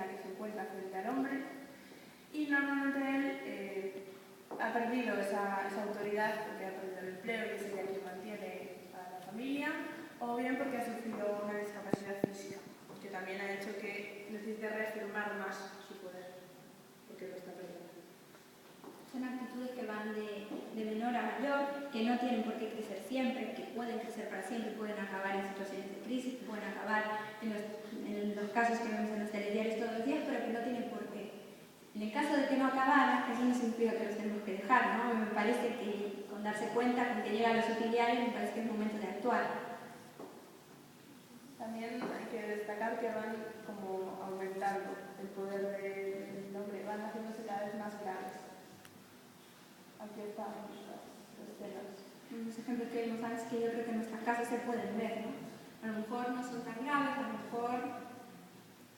la que se encuentra frente al hombre, y normalmente él ha perdido esa autoridad porque ha perdido el empleo, que sería quien mantiene a la familia, o bien porque ha sufrido una discapacidad física, que también ha hecho que necesite reafirmar más su poder, porque lo está perdiendo. Son actitudes que van de menor a mayor, que no tienen por qué crecer siempre, que pueden crecer para siempre, pueden acabar en situaciones de crisis, que pueden acabar en los casos que vemos en los telediarios todos los días, pero que no tienen por qué. En el caso de que no acabara, eso no significa que los tenemos que dejar, ¿no? Me parece que con darse cuenta, con que llegan los auxiliares, me parece que es momento de actuar. También hay que destacar que van como aumentando el poder del hombre, van haciéndose cada vez más graves. Aquí están las escenas. Los ejemplos que vimos antes, que yo creo que en nuestras casas se pueden ver, ¿no? A lo mejor no son tan graves, a lo mejor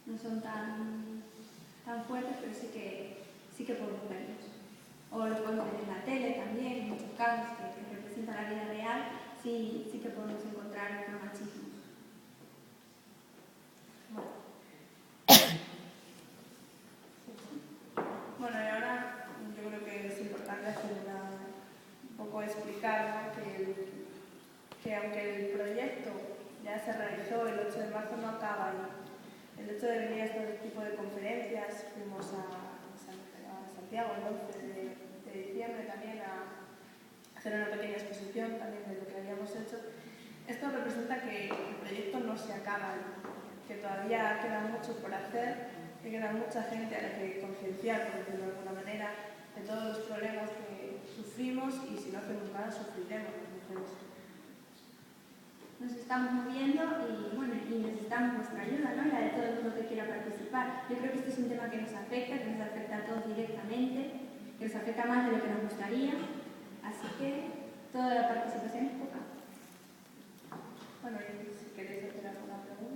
no son tan fuertes, pero sí que podemos verlos. O lo podemos ver en la tele también, en muchos casos que representan la vida real, sí que podemos encontrar micromachismos. Bueno, y ahora yo creo que es importante hacer un poco explicar, ¿no? que aunque el proyecto ya se realizó el 8 de marzo, no acaba ahí. El hecho de venir a este tipo de conferencias, fuimos a Santiago el 11 de diciembre también a hacer una pequeña exposición también de lo que habíamos hecho. Esto representa que el proyecto no se acaba ahí, que todavía queda mucho por hacer, que queda mucha gente a la que concienciar, por decirlo de alguna manera, de todos los problemas que sufrimos y si no hacemos nada sufriremos las mujeres. Nos estamos moviendo y necesitamos vuestra ayuda, ¿no? Y la de todo el mundo que quiera participar. Yo creo que este es un tema que nos afecta a todos directamente, que nos afecta más de lo que nos gustaría, así que toda la participación es poca. Bueno, y si queréis hacer alguna pregunta.